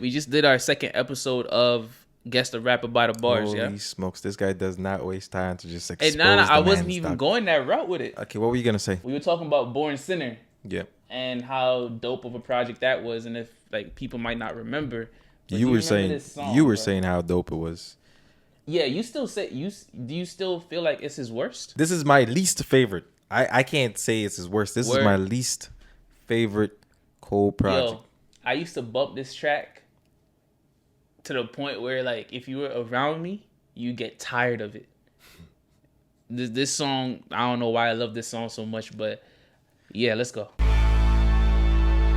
We just did our second episode of Guess the Rapper by the Bars. Holy smokes, this guy does not waste time to just expose I wasn't even going that route with it. Okay, what were you gonna say? We were talking about Born Sinner. Yeah. And how dope of a project that was, and if like people might not remember. You were saying how dope it was. Yeah, you still say do you still feel like it's his worst? This is my least favorite. I can't say it's his worst. This is my least favorite Cole project. Yo, I used to bump this track to the point where like if you were around me, you get tired of it. This song, I don't know why I love this song so much, but yeah, let's go.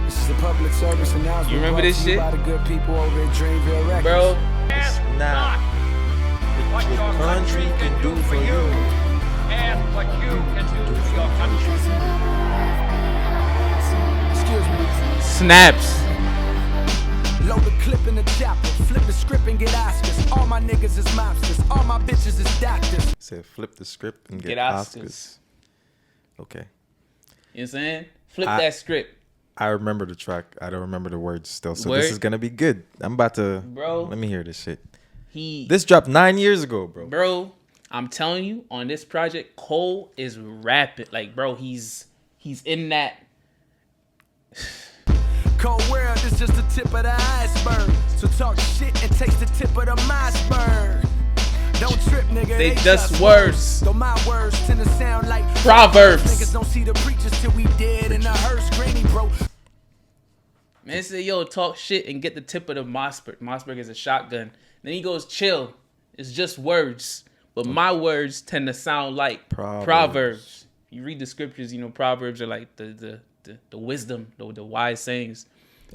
This is a public service announcement. You remember this shit? By the good people over at Dreamville Records. Bro, It's not what your country can do for you. Ask what you can do for your country. Excuse me. snaps. Load the clip in the chopper, flip the script and get Oscars. All my niggas is mobsters, all my bitches is doctors. Said flip the script and get Oscars. Okay. You know what I'm saying? Flip that script. I remember the track. I don't remember the words still. So Word? This is gonna be good. I'm about to. Bro. Let me hear this shit. He. This dropped 9 years ago, bro. Bro, I'm telling you, on this project, Cole is rapping. Like, bro, he's in that. Cold world is just the tip of the iceberg. So talk shit and taste the tip of the iceberg. Don't trip, nigga. They just words. Though my words tend to sound like Proverbs. Niggas don't see the preachers till we dead in a hearse, granny, bro. Man say, yo, talk shit and get the tip of the Mossberg. Mossberg is a shotgun. Then he goes, chill. It's just words. But my words tend to sound like Proverbs. You read the scriptures, you know, Proverbs are like the wisdom, the wise sayings.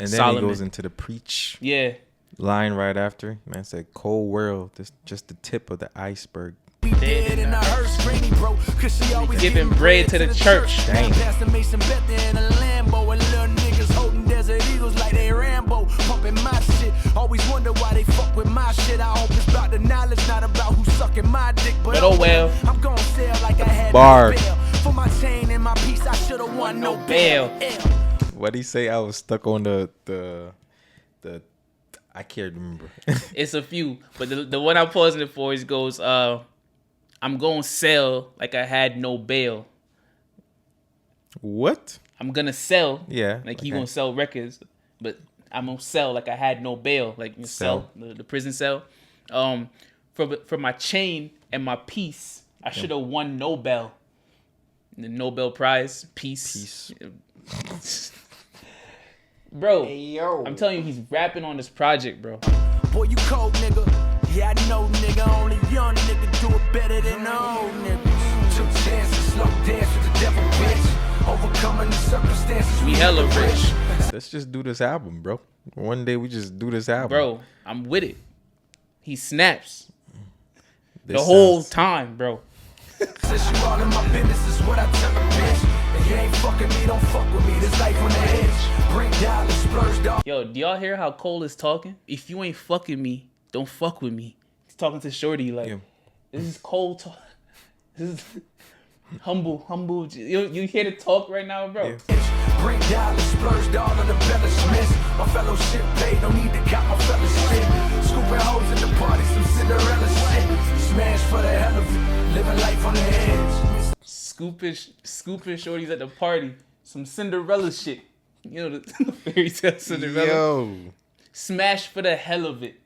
And then Solomon. he goes into the preach Yeah. line right after. Man said, cold world. This just the tip of the iceberg. We dead in a hearse, granny, bro. Cause she always Giving bread to the church. Dang. Pastor Mason Beth in a Lambo. And little niggas holding Desert Eagles like they Rambo. Pumping my shit. Always wonder why they fuck with my shit. I hope it's about the knowledge, not about who's sucking my dick. But oh well. I'm gonna sell like I had Bar. no bail. For my chain and my piece, I should've won no bail. What'd he say? I was stuck on the I can't remember. It's a few. But the one I'm pausing it for is goes, I'm going to sell like I had no bail. What? I'm going to sell. Yeah. Like he going to sell records. But I'm going to sell like I had no bail. Like you sell the prison cell. For my chain and my piece, I should have won Nobel. The Nobel Prize. Peace. Bro, hey, yo. I'm telling you, he's rapping on this project, bro. Boy, you cold, nigga. Yeah, I know, nigga. Only young nigga do it better than old niggas. Took chances, slow dance with the devil, bitch. Overcoming the circumstances. We hella rich. Let's just do this album, bro. One day we just do this album. Bro, I'm with it. He snaps. The whole time, bro. Since you all in my business is what I tell a bitch. If you ain't fucking me, don't fuck with me. This life on the edge. Bring dollars, splurge dog. Yo, do y'all hear how Cole is talking? If you ain't fucking me, don't fuck with me. He's talking to Shorty like, This is Cole talk. This is humble. You hear the talk right now, bro? Yeah. Bring dollars, splurge dog on the Bella Smiths. My fellowship paid, don't need to count my fellowship. Scooping hoes in the party, some Cinderella shit. Smash for the hell of it, living life on the edge. Scooping shorties at the party, some Cinderella shit. You know the fairy tale Cinderella. Yo, smash for the hell of it.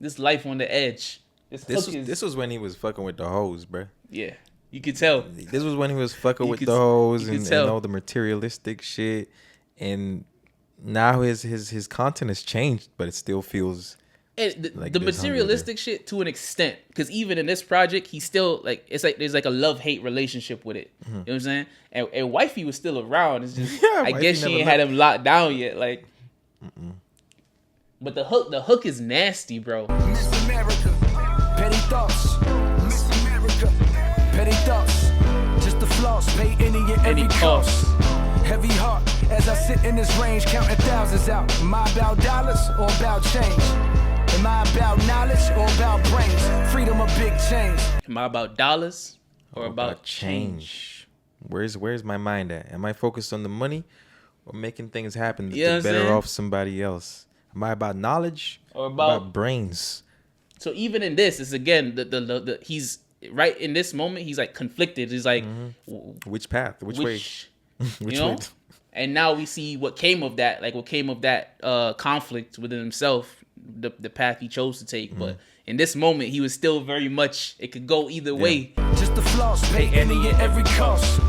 This life on the edge. This was when he was fucking with the hoes, bro. Yeah, you could tell. This was when he was fucking with the hoes and all the materialistic shit. And now his content has changed, but it still feels like the materialistic shit to an extent. Because even in this project, he's still like, it's like there's like a love-hate relationship with it. Mm-hmm. You know what I'm saying? And wifey was still around. It's just I guess she ain't had him locked down yet. Like, but the hook is nasty, bro. Miss America, petty thoughts. Miss America, petty thoughts. Just the floss, pay any cost. Heavy heart as I sit in this range, counting thousands out. Am I about dollars or about change? Am I about knowledge or about brains? Freedom or big change? Am I about dollars or about change? Where's my mind at? Am I focused on the money or making things happen to better off somebody else? Am I about knowledge or about brains? So even in this, it's again the he's right in this moment. He's like conflicted. He's like, which path? Which way? Which you know? And now we see what came of that. Like what came of that conflict within himself. The path he chose to take, but in this moment, he was still very much. It could go either way. Just the flaws, pay any and every cost.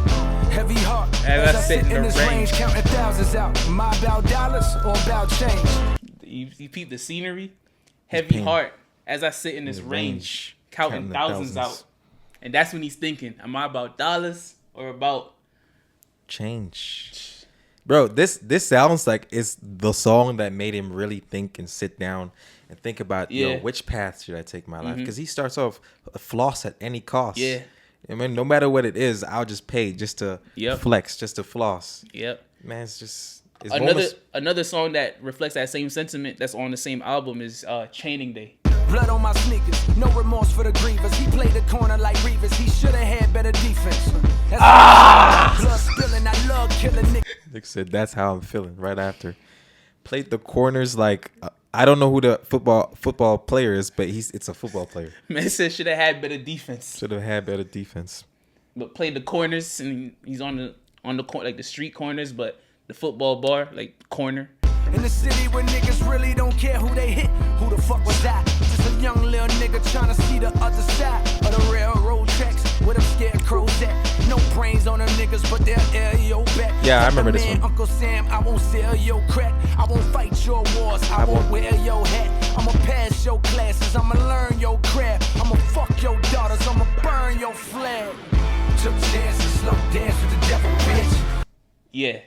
Heavy heart as I sit in this range, counting thousands out. Am I about dollars or about change? You peep the scenery. Heavy heart as I sit in this range, counting thousands out. And that's when he's thinking, am I about dollars or about change? Bro, this sounds like it's the song that made him really think and sit down and think about, which path should I take in my life? Because he starts off floss at any cost. Yeah. I mean, no matter what it is, I'll just pay just to flex, just to floss. Yep. Man, it's just... Another song that reflects that same sentiment that's on the same album is Chaining Day. Blood on my sneakers, no remorse for the grievers. He played the corner like Reeves. He should have had better defense. Blood spilling, I love killing niggas. Nick said, that's how I'm feeling right after. Played the corners like... I don't know who the football player is, but it's a football player. Man said should have had better defense. Should have had better defense. But played the corners, and he's on the like the street corners, but the football bar like corner. In the city where niggas really don't care who they hit. Who the fuck was that? Just a young little nigga trying to see the other side of the railroad tracks. Where them scarecrows at? No brains on them niggas, but they'll air your back. Yeah, I remember this one. Uncle Sam, I won't sell your crack. I won't fight your wars. I won't wear your hat. I'ma pass your classes. I'ma learn your craft. I'ma fuck your daughters. I'ma burn your flag. Took chances, slow dance with the devil, bitch. Yeah,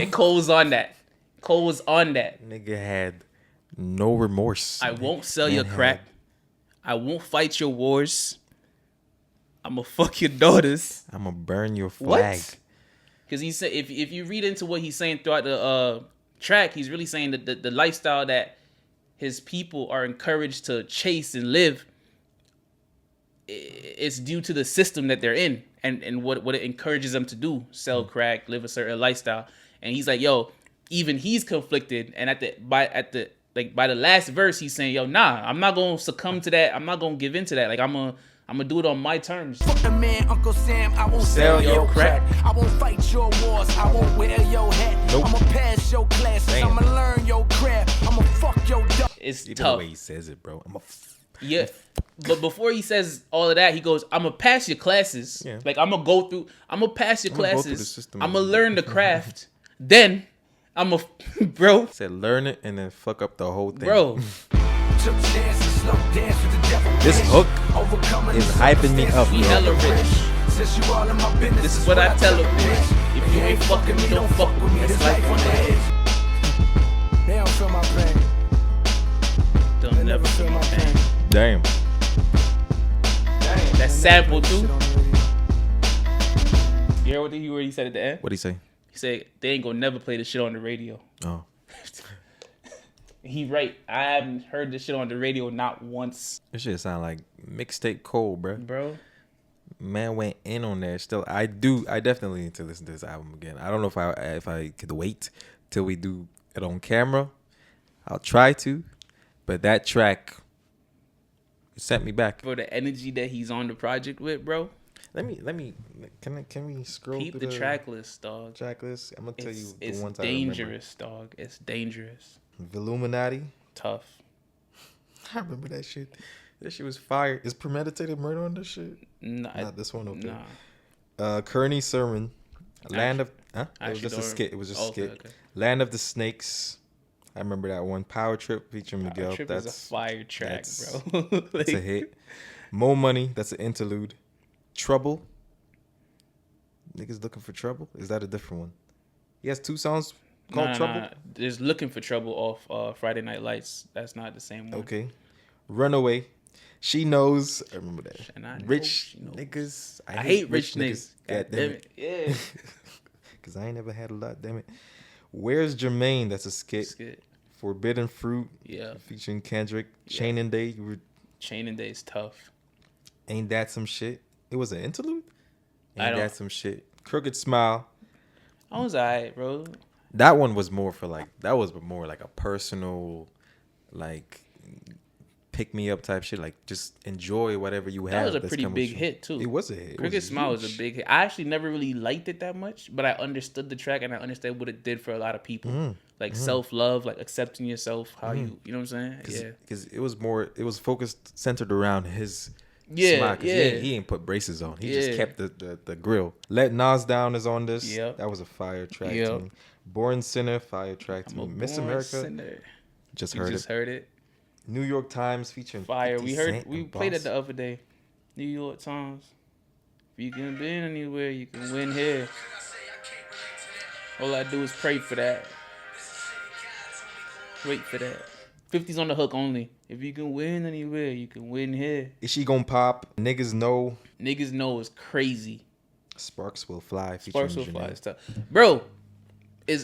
Cole's on that. Cole was on that. Nigga had no remorse. I won't sell your crack. I won't fight your wars. I'ma fuck your daughters. I'ma burn your flag. Because he said, if you read into what he's saying throughout the track, he's really saying that the lifestyle that his people are encouraged to chase and live, it's due to the system that they're in and what it encourages them to do: sell crack, live a certain lifestyle. And he's like, yo. Even he's conflicted, and by the last verse, he's saying, "Yo, nah, I'm not gonna succumb to that. I'm not gonna give in to that. Like I'm gonna do it on my terms." Fuck the man, Uncle Sam. I won't sell your crack. I won't fight your wars. I won't wear your hat. Nope. I'ma pass your classes. I'ma learn your craft. I'ma fuck your dog. It's Even tough. the way he says it, bro. Yeah, but before he says all of that, he goes, "I'm gonna pass your classes. Yeah. Like I'm gonna pass your classes. I'm gonna system. learn the craft. Then." Bro. Said learn it and then fuck up the whole thing. Bro. This hook is hyping me up, We bro. hella rich. This is what I tell them, bitch. If you ain't fucking me, don't fuck with me. It's life on the edge. They don't feel my pain. Don't never feel my pain. Damn. That sample too. You hear what he said at the end? What'd he say? He said they ain't gonna never play this shit on the radio. Oh. He right. I haven't heard this shit on the radio not once. This shit sound like mixtape Cole, bro. Man went in on there. Still, I definitely need to listen to this album again. I don't know if I could wait till we do it on camera. I'll try to, but that track sent me back. For the energy that he's on the project with, bro. Let me. Can we scroll Keep through the track list, dog. Track list. I'm gonna tell you the it's ones dangerous, dog. It's dangerous. Illuminati. Tough. I remember that shit. That shit was fire. Is premeditated murder on this shit? Not this one. Okay. Nah. Kearney Sermon. Land of. Huh? It was Actually just a don't- skit. It was just a skit. Okay. Land of the Snakes. I remember that one. Power Trip featuring Miguel. Trip is a fire track, bro. That's a hit. Mo Money. That's an interlude. Trouble. Niggas looking for trouble. Is that a different one? He has two songs called Trouble. Nah. There's Looking for Trouble off Friday Night Lights. That's not the same one. Okay. Runaway. She Knows. I remember that. And I know Rich she knows. niggas. I hate rich niggas. God damn it. Yeah. Because I ain't never had a lot. Damn it. Where's Jermaine? That's a skit. Forbidden Fruit. Yeah. Featuring Kendrick. Chaining Day. Chaining Day is tough. Ain't That Some Shit? It was an interlude? Ain't don't- That Some Shit? Crooked Smile. I was alright, bro. That one was more for like a personal, like pick me up type shit. Like just enjoy whatever you have. That was a pretty big hit too. It was a hit. Cricket Smile was a big hit. I actually never really liked it that much, but I understood the track and I understood what it did for a lot of people. Like self-love, like accepting yourself, how you know what I'm saying? Yeah. Because it was focused, centered around his smile. He ain't put braces on. He just kept the grill. Let Nas Down is on this. Yep. That was a fire track to me. Born Sinner, fire track to me. Miss America, Sinner. just You heard it. New York Times featuring Fire. 50 We Cent we and played Boss. it the other day. New York Times. If you can win anywhere, you can win here. All I do is pray for that. Wait for that. 50's on the hook only. If you can win anywhere, you can win here. Is she gonna pop? Niggas know. Niggas know is crazy. Sparks will fly. Sparks will featuring fly Janae. stuff. Bro,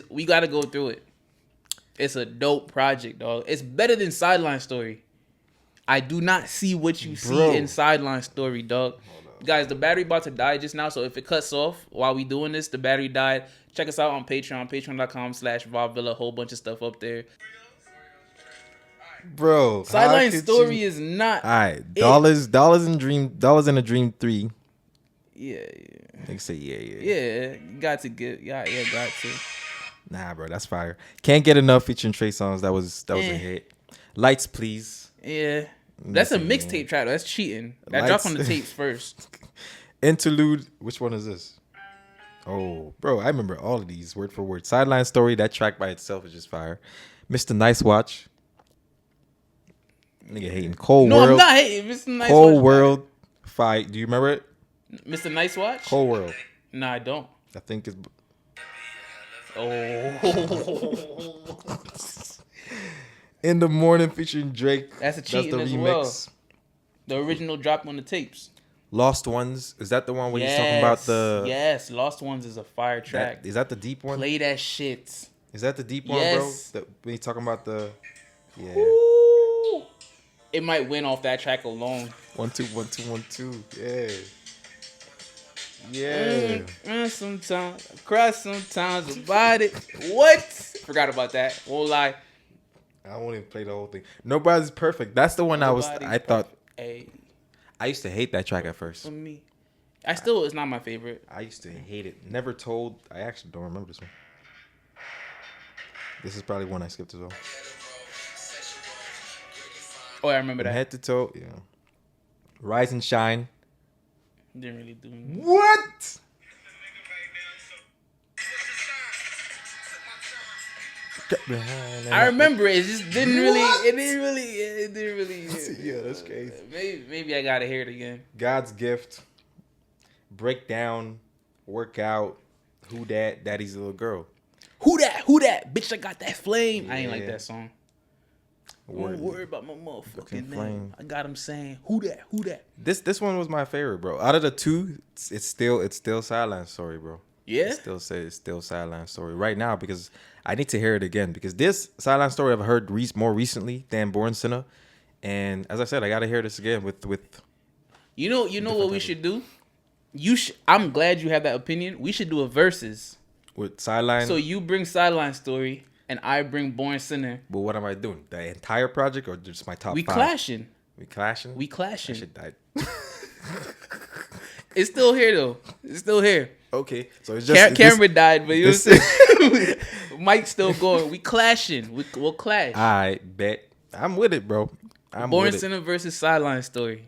we gotta go through it. It's a dope project, dog. It's better than Sideline Story. I do not see what you see in Sideline Story, dog. Guys, the battery about to die just now, so if it cuts off while we doing this, the battery died. Check us out on Patreon, patreon.com/VibeVilla. Whole bunch of stuff up there. Bro, Sideline Story is not. All right, dollars in a dream 3. Yeah. They say yeah. Yeah, you got to get. Yeah, got to. Nah, bro, that's fire. Can't get enough featuring Trey Songz. That was a hit. Lights, please. Yeah, that's a mixtape track. That's cheating. That dropped on the tapes first. Interlude. Which one is this? Oh, bro, I remember all of these word for word. Sideline Story. That track by itself is just fire. Mr. Nice Watch. Nigga hating. Cold No, World. I'm not hating. Mr. Nice Cold Watch. World. Fight. Do you remember it? Mr. Nice Watch? Cold World. No, I don't. I think it's. Oh. In the Morning featuring Drake. That's a cheating as well. The original dropped on the tapes. Lost Ones. Is that the one where he's talking about the... Yes, Lost Ones is a fire track. Is that the deep one? Play that shit. Is that the deep one, Yes. bro? When he's talking about the... Yeah. Ooh. It might win off that track alone. 1 2 1 2 1 2. Yeah. Yeah. Sometimes I cry sometimes about it. What? Forgot about that. Won't lie. I won't even play the whole thing. Nobody's Perfect. That's the one I thought. Hey, I used to hate that track at first. for me, it's not my favorite. I used to hate it. Never Told. I actually don't remember this one. This is probably one I skipped as well. Oh, I remember that. Head to Toe. Yeah. Rise and Shine. Didn't really do anything. What? I remember it. It just didn't really. It didn't really. Yeah, that's crazy. Maybe I gotta hear it again. God's Gift. Break Down. Work Out. Who Dat? Daddy's Little Girl. Who that? Bitch, I got that flame. I ain't like Yeah. that song. Word. Don't worry about my motherfucking Flame. name. I got him saying, who that? This one was my favorite, bro. Out of the two, it's still Sideline Story, bro. Yeah? It's still Sideline Story right now because I need to hear it again because this Sideline Story I've heard more recently than Born Sinner, and as I said, I gotta hear this again with. You know what we should do? I'm glad you have that opinion. We should do a versus. With Sideline. So you bring Sideline Story and I bring Born Sinner. But what am I doing? The entire project or just my top 5? Clashing. We clashing. That shit died. It's still here though. It's still here. Okay, so it's just Camera died, but Mike's still going. We clashing. We'll clash. I bet I'm with it, bro. Born Sinner versus Sideline Story.